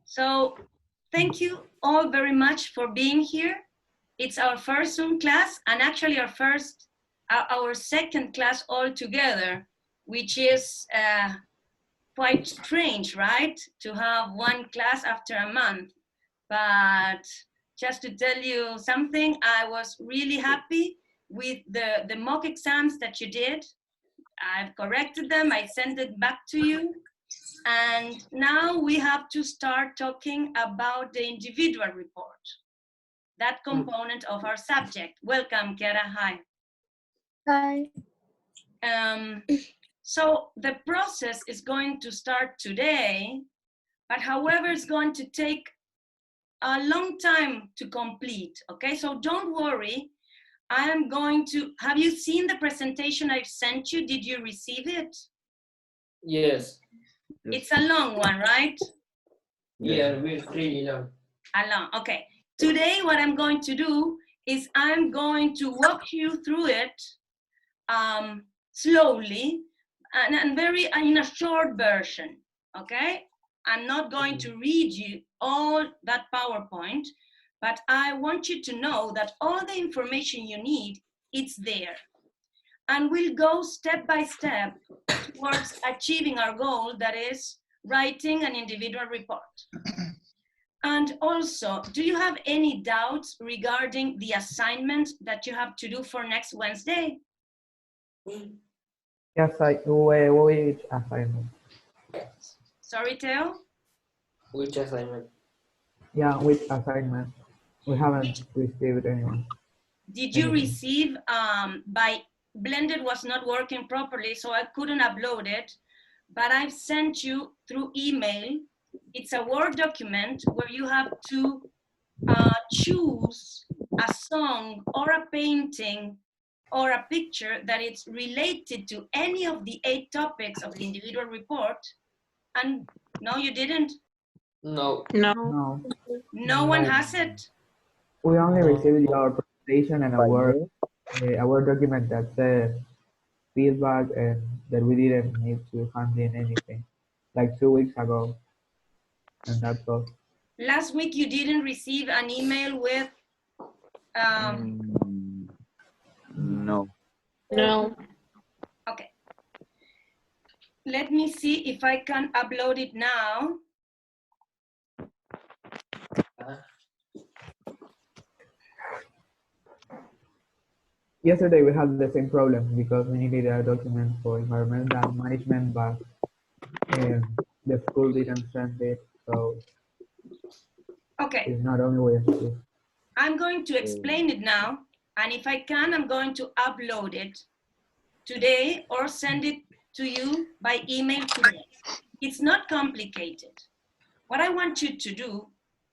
So thank you all very much for being here. It's our first Zoom class, and actually our second class all together, which is quite strange, right? To have one class after a month. But just to tell you something, I was really happy with the mock exams that you did. I've corrected them, I sent it back to you. And now we have to start talking about the individual report, that component of our subject. Welcome, Chiara, hi. Hi. So the process is going to start today, but however, it's going to take a long time to complete, okay? So don't worry, I am going to, have you seen the presentation I've sent you? Did you receive it? Yes. It's a long one, right? Yeah, really long. Long, okay. Today, what I'm going to do is I'm going to walk you through it slowly and very in a short version, okay? I'm not going to read you all that PowerPoint, but I want you to know that all the information you need, it's there. And we'll go step by step towards achieving our goal, that is writing an individual report. And also, do you have any doubts regarding the assignment that you have to do for next Wednesday? Yes, which assignment? Sorry, Theo? Which assignment? Yeah, which assignment? We haven't received anyone. Did you receive, by Blended was not working properly, so I couldn't upload it, but I've sent you through email. It's a Word document where you have to choose a song or a painting or a picture that is related to any of the 8 topics of the individual report. And no, you didn't? No. No. No one has it? We only received your presentation and a Word document that says feedback and that we didn't need to hand in anything, like 2 weeks ago. And that's all. Last week you didn't receive an email with No. No. okay. Let me see if I can upload it now. Yesterday we had the same problem because we needed a document for environmental management, but the school didn't send it, so Okay. it's not only with. I'm going to explain it now, and if I can, I'm going to upload it today or send it to you by email today. It's not complicated. What I want you to do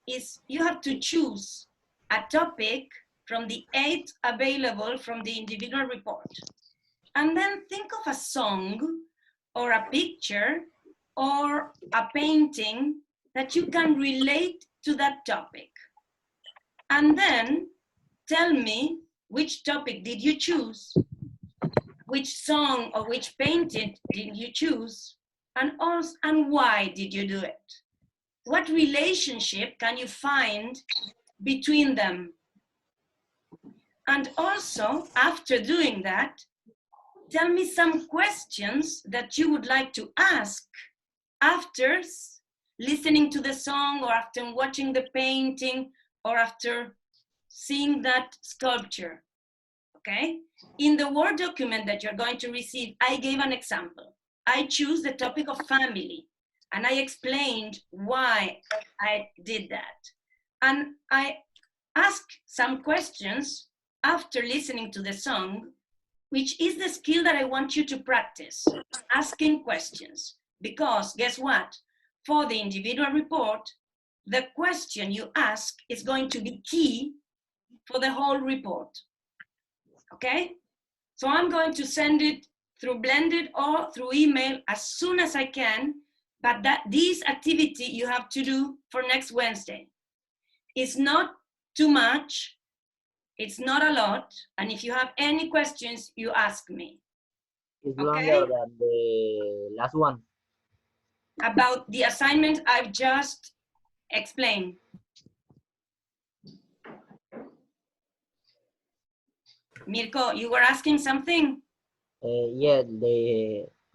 is you have to choose a topic from the 8 available from the individual report. And then think of a song or a picture or a painting that you can relate to that topic. And then tell me which topic did you choose, which song or which painting did you choose, and why did you do it? What relationship can you find between them? And also, after doing that, tell me some questions that you would like to ask after listening to the song or after watching the painting or after seeing that sculpture, okay? In the Word document that you're going to receive, I gave an example. I choose the topic of family, and I explained why I did that. And I asked some questions after listening to the song, which is the skill that I want you to practice, asking questions. Because guess what? For the individual report, the question you ask is going to be key for the whole report, okay? So I'm going to send it through Blended or through email as soon as I can, but this activity you have to do for next Wednesday. It's not too much, it's not a lot, and if you have any questions, you ask me. It's Okay? longer than the last one. About the assignment I've just Explain. Mirko, you were asking something? Yeah,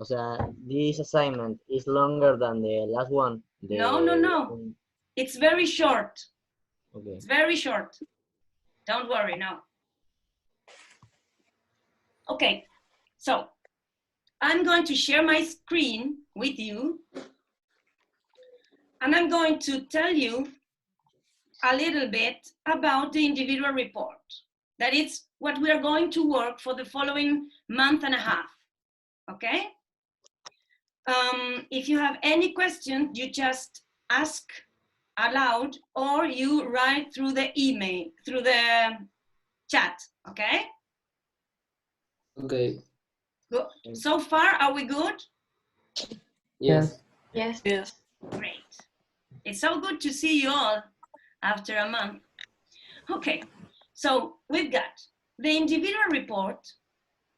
o sea, this assignment is longer than the last one. No. It's very short. Okay. It's very short. Don't worry, no. Okay, so I'm going to share my screen with you, and I'm going to tell you a little bit about the individual report. That is what we are going to work for the following month and a half, okay? If you have any question, you just ask aloud or you write through the email, through the chat, okay? Okay. Good. So far, are we good? Yes. Yes. Great. It's so good to see you all after a month. Okay, so we've got the individual report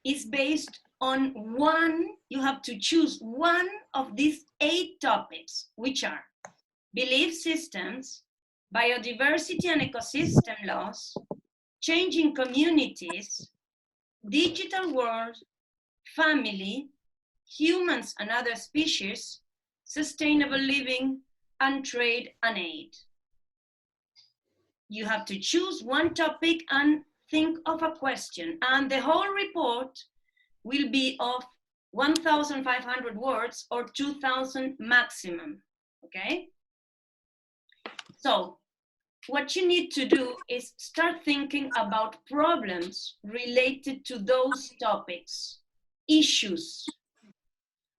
is based on you have to choose one of these 8 topics, which are belief systems, biodiversity and ecosystem laws, changing communities, digital world, family, humans and other species, sustainable living, and trade and aid. You have to choose one topic and think of a question, and the whole report will be of 1,500 words or 2,000 maximum, okay? So what you need to do is start thinking about problems related to those topics, issues,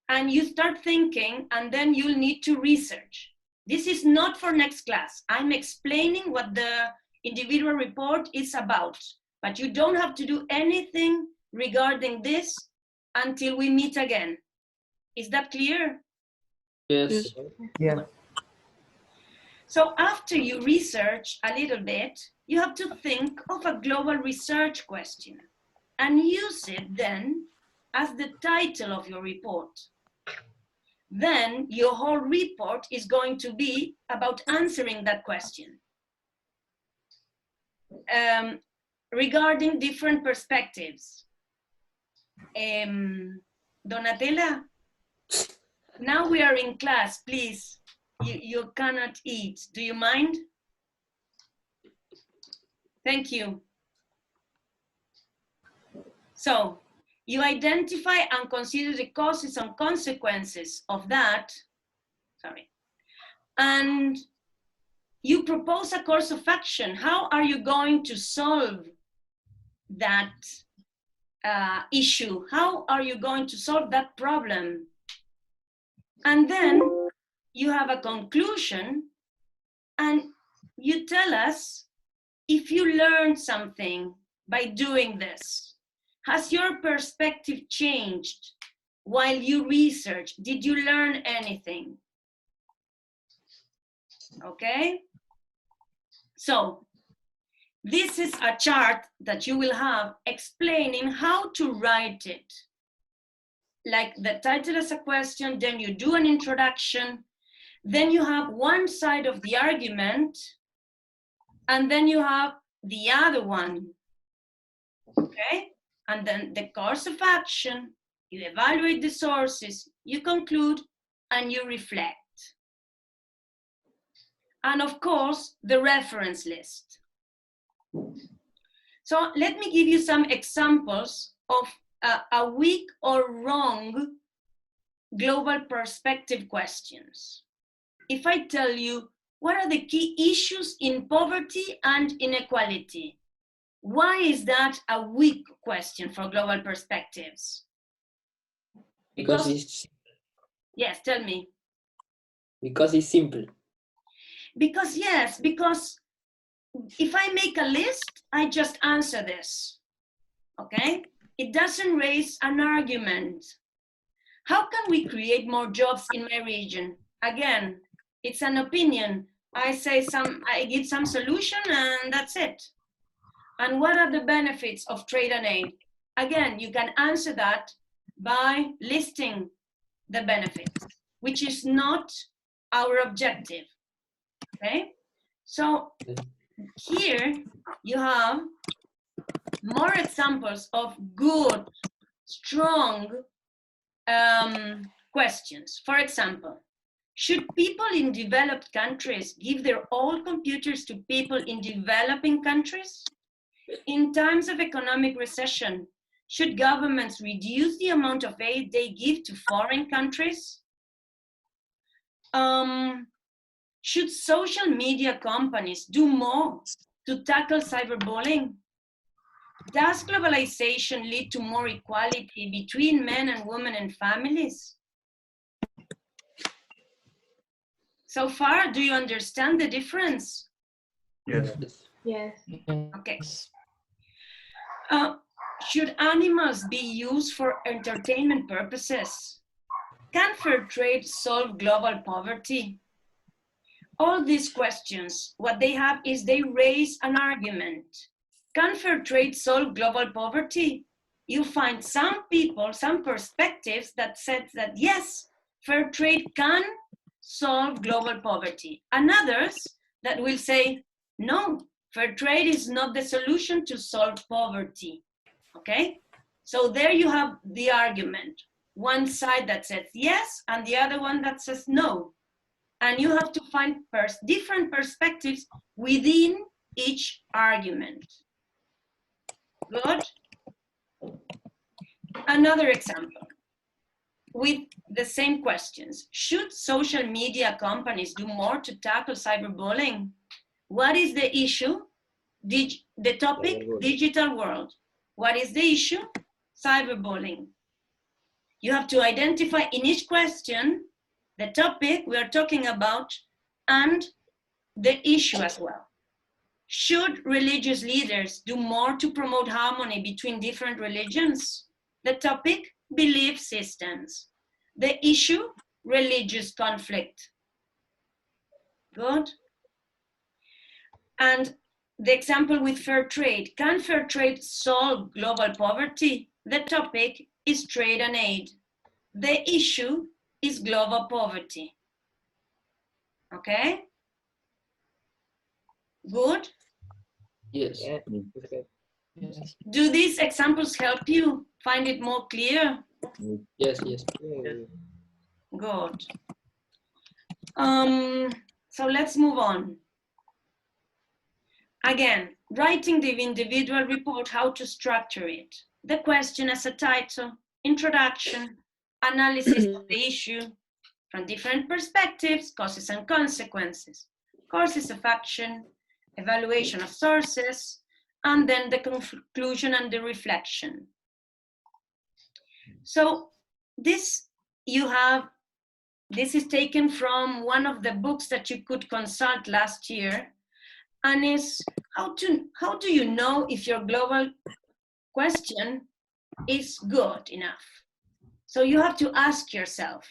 and you start thinking, and then you'll need to research. This is not for next class. I'm explaining what the individual report is about, but you don't have to do anything regarding this until we meet again. Is that clear? Yes. Yes. So after you research a little bit, you have to think of a global research question and use it then as the title of your report. Then your whole report is going to be about answering that question. Regarding different perspectives. Donatella, now we are in class, please. You cannot eat. Do you mind? Thank you. So, you identify and consider the causes and consequences of that, and you propose a course of action. How are you going to solve that issue? How are you going to solve that problem? And then you have a conclusion and you tell us if you learned something by doing this. Has your perspective changed while you research? Did you learn anything? Okay? So, this is a chart that you will have explaining how to write it. Like the title is a question, then you do an introduction, then you have one side of the argument, and then you have the other one. Okay? And then the course of action, you evaluate the sources, you conclude, and you reflect. And of course, the reference list. So let me give you some examples of a weak or wrong global perspective questions. If I tell you, what are the key issues in poverty and inequality? Why is that a weak question for global perspectives? Because it's Yes, tell me. because it's simple. Because if I make a list, I just answer this, okay? It doesn't raise an argument. How can we create more jobs in my region? Again, it's an opinion. I give some solution and that's it. And what are the benefits of trade and aid? Again, you can answer that by listing the benefits, which is not our objective. Okay? So here you have more examples of good, strong questions. For example, should people in developed countries give their old computers to people in developing countries? In times of economic recession, should governments reduce the amount of aid they give to foreign countries? Should social media companies do more to tackle cyberbullying? Does globalization lead to more equality between men and women and families? So far, do you understand the difference? Yes. Yes. Okay. Should animals be used for entertainment purposes? Can fair trade solve global poverty? All these questions, what they have is they raise an argument. Can fair trade solve global poverty? You find some people, some perspectives that said that yes, fair trade can solve global poverty. And others that will say, no, fair trade is not the solution to solve poverty. Okay? So there you have the argument. One side that says yes, and the other one that says no. And you have to find different perspectives within each argument. Good? Another example with the same questions. Should social media companies do more to tackle cyberbullying? What is the issue? The topic, digital world. What is the issue? Cyberbullying. You have to identify in each question the topic we are talking about and the issue as well. Should religious leaders do more to promote harmony between different religions? The topic, belief systems. The issue, religious conflict. Good. And the example with fair trade. Can fair trade solve global poverty? The topic is trade and aid. The issue is global poverty. Okay? Good? Yes. Yeah. Okay. Yes. Do these examples help you find it more clear? Yes. Yes. Yeah. Good. So let's move on. Again, writing the individual report, how to structure it. The question as a title, introduction, analysis of the issue from different perspectives, causes and consequences, courses of action, evaluation of sources, and then the conclusion and the reflection. So this is taken from one of the books that you could consult last year, and is how do you know if your global question is good enough? So you have to ask yourself,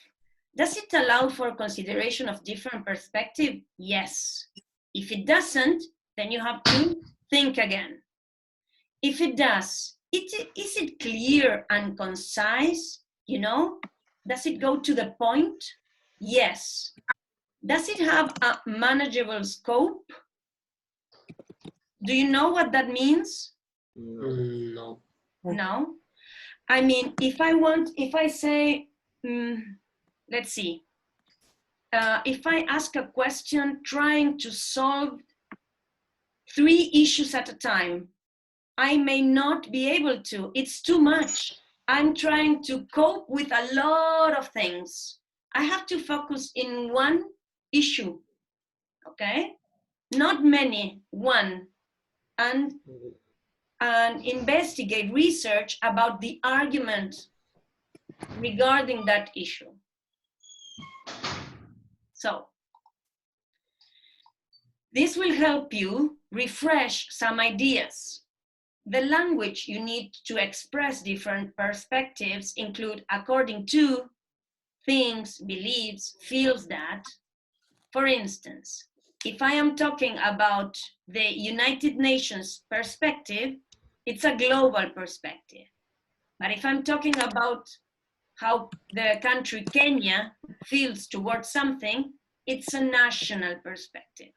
does it allow for consideration of different perspective? Yes. If it doesn't, then you have to think again. If it does, is it clear and concise? You know, does it go to the point? Yes. Does it have a manageable scope? Do you know what that means? No. No. I mean, if I say, let's see, if I ask a question trying to solve 3 issues at a time, I may not be able to. It's too much. I'm trying to cope with a lot of things. I have to focus in one issue, okay? Not many, one. And investigate, research about the argument regarding that issue. So, this will help you refresh some ideas. The language you need to express different perspectives include according to, things, beliefs, feels that. For instance, if I am talking about the United Nations perspective, it's a global perspective. But if I'm talking about how the country Kenya feels towards something, it's a national perspective.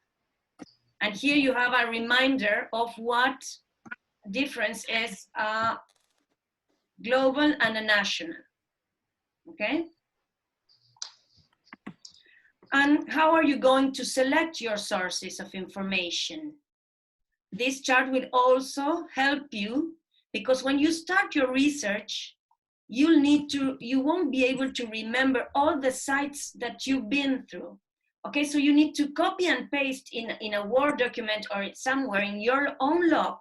And here you have a reminder of what difference is a global and a national, okay? And how are you going to select your sources of information? This chart will also help you, because when you start your research, you won't be able to remember all the sites that you've been through. Okay, so you need to copy and paste in a Word document or somewhere in your own log.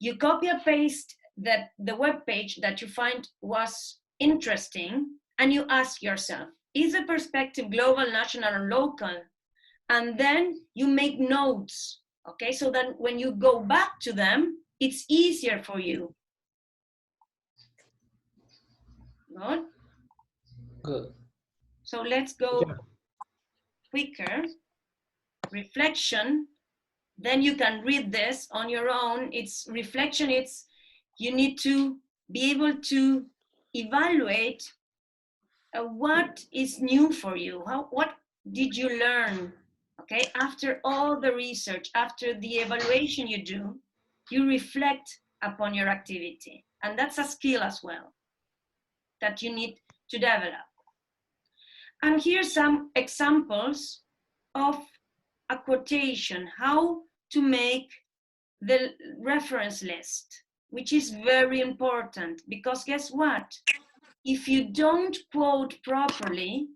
You copy and paste the web page that you find was interesting, and you ask yourself, is the perspective global, national, or local? And then you make notes, okay? So that when you go back to them, it's easier for you. Good? Good. So let's go quicker. Reflection, then you can read this on your own. It's reflection, you need to be able to evaluate what is new for you. What did you learn? Okay, after all the research, after the evaluation you do, you reflect upon your activity. And that's a skill as well that you need to develop. And here's some examples of a quotation, how to make the reference list, which is very important, because guess what? If you don't quote properly,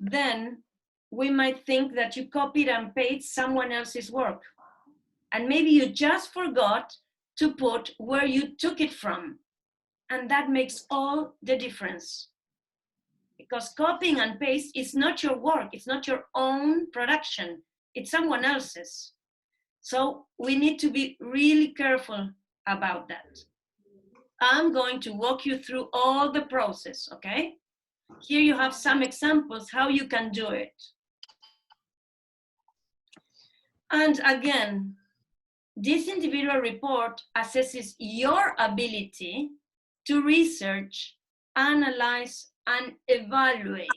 then we might think that you copied and pasted someone else's work. And maybe you just forgot to put where you took it from. And that makes all the difference. Because copying and paste is not your work, it's not your own production, it's someone else's. So we need to be really careful about that. I'm going to walk you through all the process, okay? Here you have some examples how you can do it. And again, this individual report assesses your ability to research, analyze, and evaluate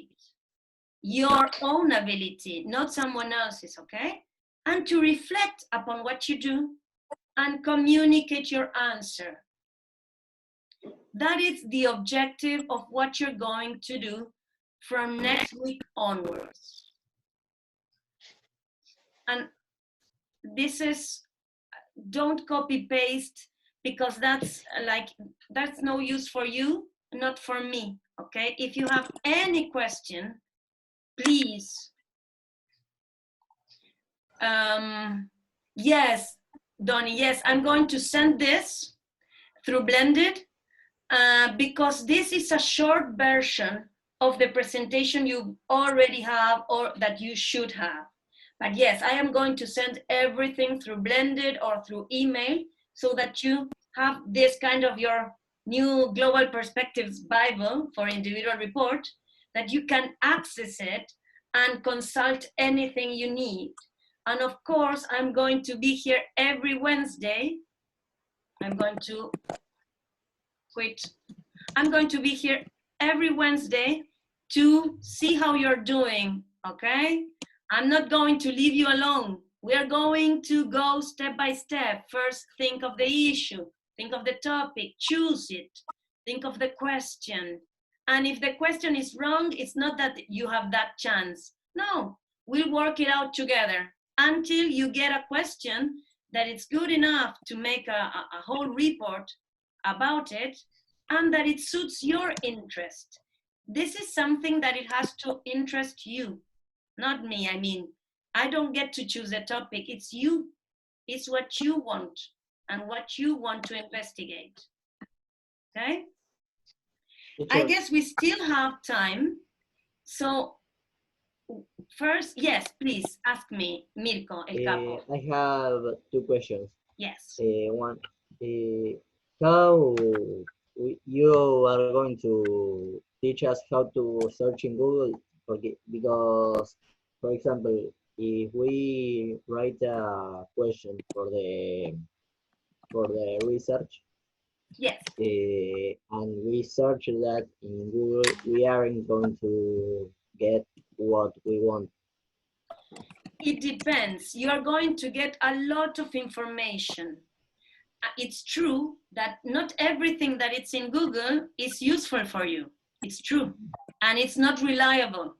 your own ability, not someone else's, okay? And to reflect upon what you do and communicate your answer. That is the objective of what you're going to do from next week onwards. And this is, don't copy paste, because that's no use for you, not for me, okay? If you have any question, please. Yes, Donnie, yes, I'm going to send this through Blended because this is a short version of the presentation you already have or that you should have. But yes, I am going to send everything through Blended or through email so that you have this kind of your new Global Perspectives Bible for individual report, that you can access it and consult anything you need. And of course, I'm going to be here every Wednesday. I'm going to quit. I'm going to be here every Wednesday to see how you're doing, okay? I'm not going to leave you alone. We're going to go step by step. First, think of the issue, think of the topic, choose it, think of the question. And if the question is wrong, it's not that you have that chance. No, we'll work it out together until you get a question that it's good enough to make a whole report about it and that it suits your interest. This is something that it has to interest you, not me. I mean, I don't get to choose a topic, it's you. It's what you want and what you want to investigate, okay? I guess we still have time. So first, yes, please ask me, Mirko, El Capo. I have two questions. Yes. One, how you are going to teach us how to search in Google? Because, for example, if we write a question for the research, Yes. and we search that in Google, we aren't going to get what we want. It depends. You're going to get a lot of information. It's true that not everything that it's in Google is useful for you. It's true. And it's not reliable.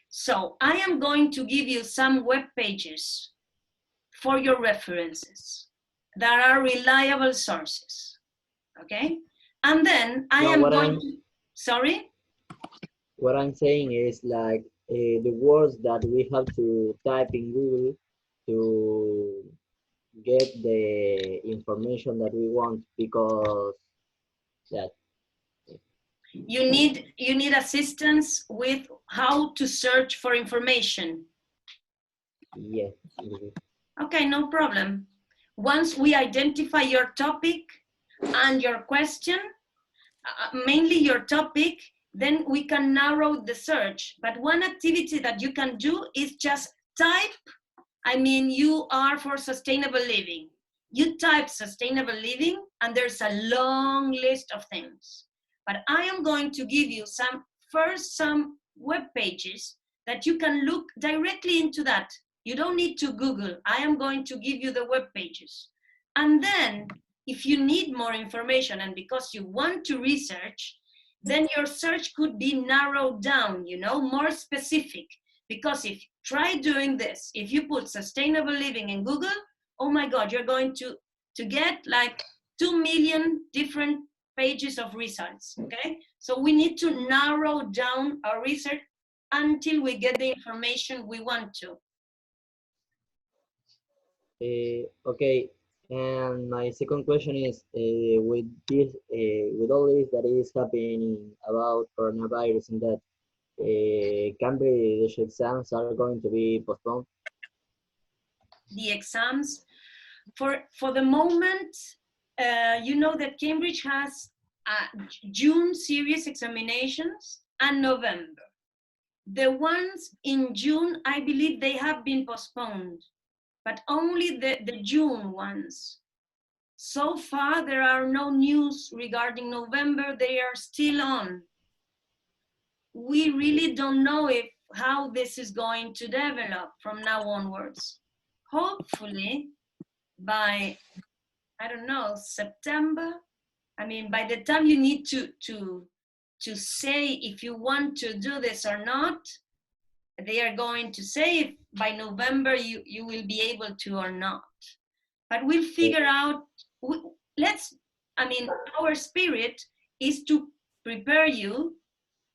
So I am going to give you some web pages for your references that are reliable sources. Okay? And then I am going to, sorry? What I'm saying is like the words that we have to type in Google to get the information that we want, because that You need assistance with how to search for information. yes. Okay, no problem. Once we identify your topic and your question, mainly your topic, then we can narrow the search. But one activity that you can do is just type, I mean, you are for sustainable living. You type sustainable living and there's a long list of things. But I am going to give you some web pages that you can look directly into that. You don't need to Google. I am going to give you the web pages. And then if you need more information and because you want to research, then your search could be narrowed down, more specific. Because if try doing this, if you put sustainable living in Google, oh my God, you're going to get like 2 million different pages of results, okay? So we need to narrow down our research until we get the information we want to. Okay, and my second question is, with this, with all this that is happening about coronavirus and that, Cambridge exams are going to be postponed. The exams, for the moment, you know that Cambridge has June serious examinations and November. The ones in June, I believe they have been postponed, but only the June ones. So far, there are no news regarding November. They are still on. We really don't know how this is going to develop from now onwards. Hopefully, by, I don't know, September, I mean, by the time you need to say if you want to do this or not, they are going to say if by November you will be able to or not. But we'll figure out, our spirit is to prepare you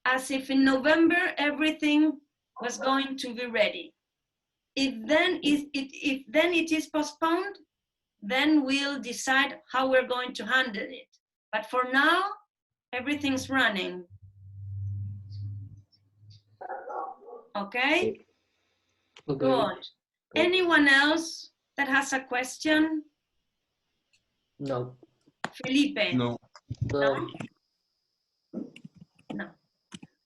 as if in November everything was going to be ready. If then it is postponed, then we'll decide how we're going to handle it. But for now, everything's running. Okay? Okay. Good. Anyone else that has a question? No. Felipe? No. No. No.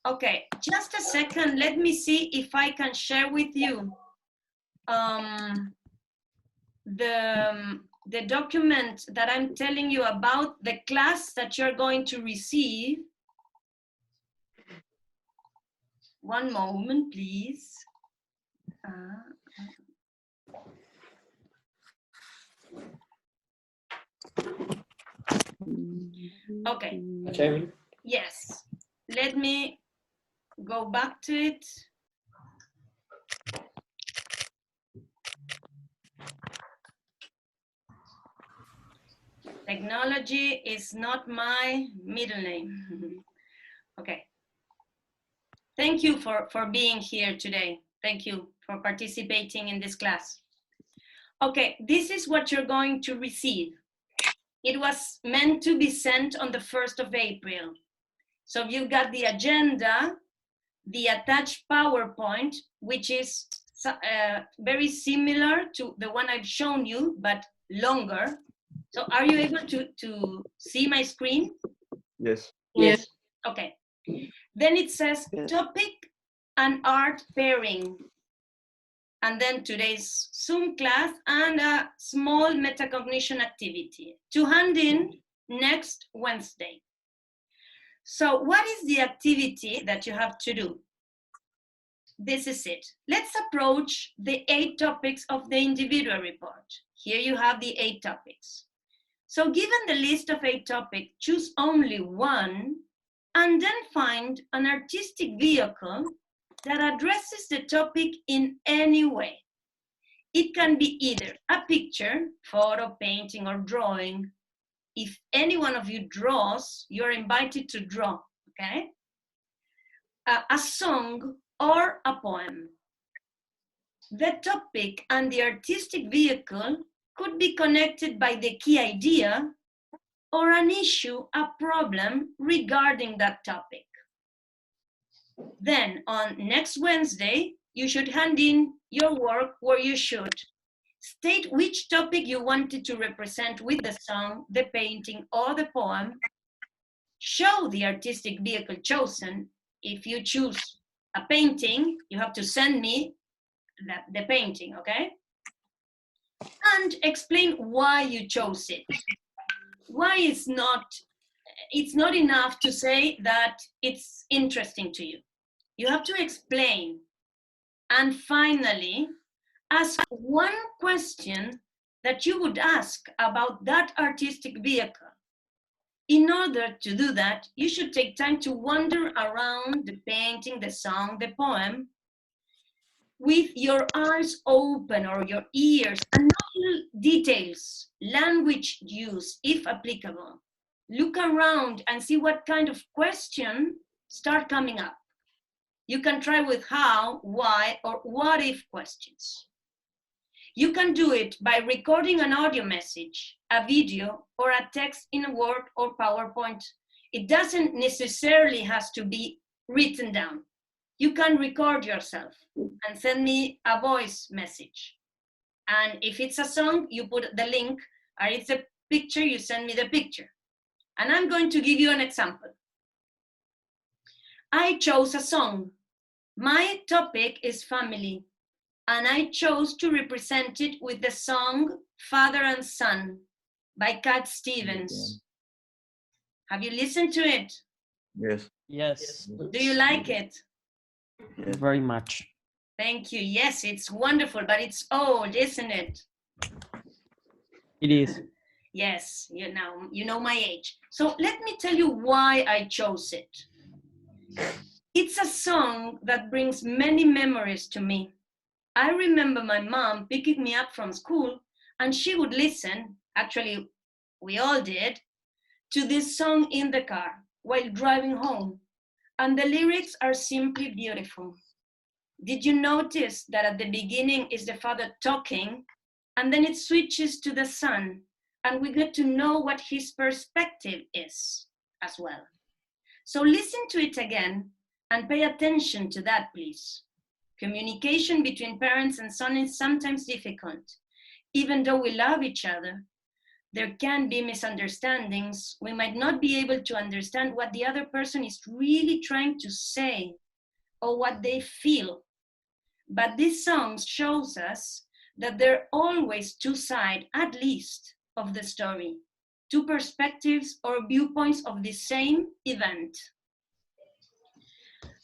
Okay, just a second. Let me see if I can share with you the document that I'm telling you about, the class that you're going to receive. One moment, please. Okay. Sharing. Yes. Let me go back to it. Technology is not my middle name. Okay. Thank you for being here today. Thank you for participating in this class. Okay, this is what you're going to receive. It was meant to be sent on the 1st of April. So you've got the agenda, the attached PowerPoint, which is very similar to the one I've shown you, but longer. So are you able to see my screen? Yes. Yes. Okay. Then it says topic and art pairing. And then today's Zoom class and a small metacognition activity. To hand in, next Wednesday. So what is the activity that you have to do? This is it. Let's approach the 8 topics of the individual report. Here you have the 8 topics. So given the list of 8 topics, choose only one and then find an artistic vehicle that addresses the topic in any way. It can be either a picture, photo, painting, or drawing. If any one of you draws, you're invited to draw, okay? A song or a poem. The topic and the artistic vehicle could be connected by the key idea or an issue, a problem regarding that topic. Then on next Wednesday, you should hand in your work where you should state which topic you wanted to represent with the song, the painting, or the poem. Show the artistic vehicle chosen. If you choose a painting, you have to send me the painting, okay? And explain why you chose it. Why it's not enough to say that it's interesting to you. You have to explain. And finally, ask one question that you would ask about that artistic vehicle. In order to do that, you should take time to wander around the painting, the song, the poem, with your eyes open or your ears, and note details, language use, if applicable. Look around and see what kind of question start coming up. You can try with how, why, or what if questions. You can do it by recording an audio message, a video, or a text in Word or PowerPoint. It doesn't necessarily have to be written down. You can record yourself and send me a voice message. And if it's a song, you put the link, or it's a picture, you send me the picture. And I'm going to give you an example. I chose a song. My topic is family, and I chose to represent it with the song Father and Son by Cat Stevens. Have you listened to it? Yes. Yes. Do you like it? Yes. Very much. Thank you. Yes, it's wonderful, but it's old, isn't it? It is. Yes, you know my age. So let me tell you why I chose it. It's a song that brings many memories to me. I remember my mom picking me up from school, and she would listen, actually we all did, to this song in the car while driving home. And the lyrics are simply beautiful. Did you notice that at the beginning is the father talking, and then it switches to the son, and we get to know what his perspective is as well. So listen to it again and pay attention to that, please. Communication between parents and son is sometimes difficult. Even though we love each other, there can be misunderstandings. We might not be able to understand what the other person is really trying to say or what they feel. But this song shows us that there are always 2 sides, at least, of the story, 2 perspectives or viewpoints of the same event.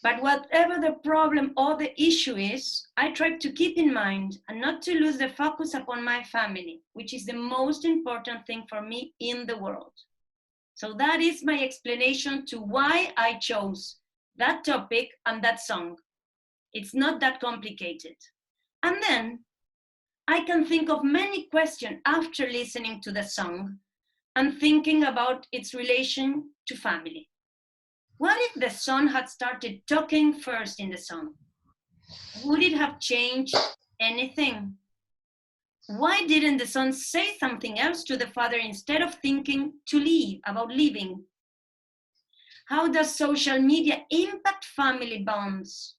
But whatever the problem or the issue is, I try to keep in mind and not to lose the focus upon my family, which is the most important thing for me in the world. So that is my explanation to why I chose that topic and that song. It's not that complicated. And then I can think of many questions after listening to the song and thinking about its relation to family. What if the son had started talking first in the song? Would it have changed anything? Why didn't the son say something else to the father instead of thinking to leave, about leaving? How does social media impact family bonds?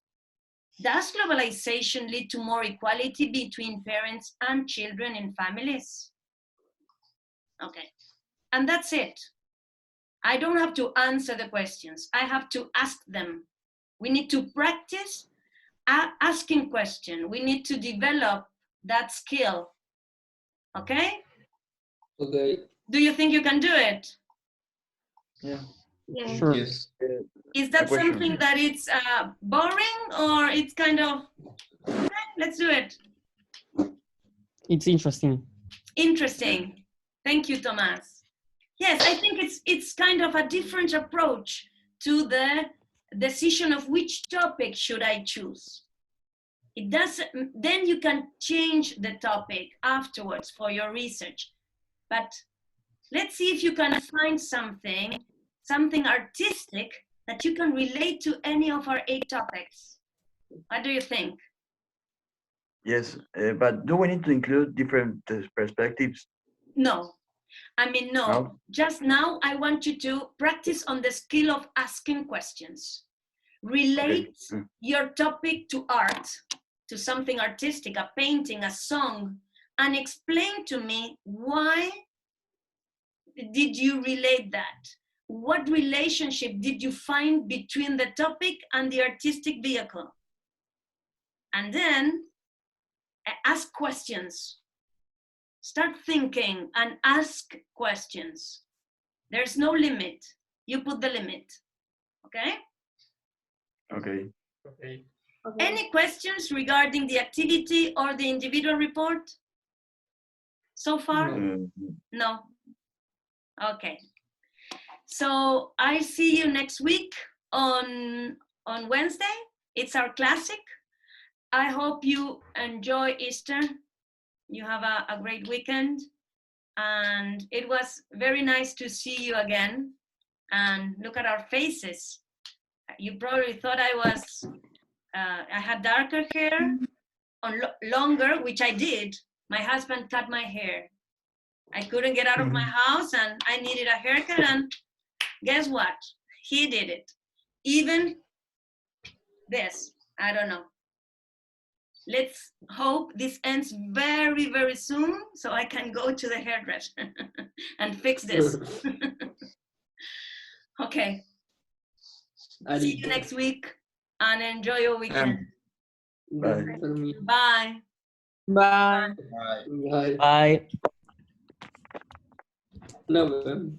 Does globalization lead to more equality between parents and children in families? Okay, and that's it. I don't have to answer the questions. I have to ask them. We need to practice asking questions. We need to develop that skill. Okay? Okay. Do you think you can do it? Yeah. Yeah. Sure. Yes. Is that A question. something that it's boring or it's kind of, let's do it. It's interesting. Interesting. Thank you, Thomas. Yes, I think it's kind of a different approach to the decision of which topic should I choose. It does, then you can change the topic afterwards for your research. But let's see if you can find something artistic that you can relate to any of our 8 topics. What do you think? Yes, but do we need to include different perspectives? No. I mean, no. No? Just now, I want you to practice on the skill of asking questions. Relate Okay. your topic to art, to something artistic, a painting, a song, and explain to me why did you relate that? What relationship did you find between the topic and the artistic vehicle? And then ask questions. Start thinking and ask questions. There's no limit. You put the limit. Okay? Okay. Okay. Okay. Any questions regarding the activity or the individual report so far? Uh, No. Okay. So I see you next week on Wednesday. It's our classic. I hope you enjoy Easter. You have a great weekend. And it was very nice to see you again and look at our faces. You probably thought I had darker hair, on longer, which I did. My husband cut my hair. I couldn't get out of my house and I needed a haircut, and guess what? He did it. Even this, I don't know. Let's hope this ends very, very soon so I can go to the hairdresser and fix this. Okay. See you next week and enjoy your weekend. Bye. Bye. Bye. Bye. Bye. No.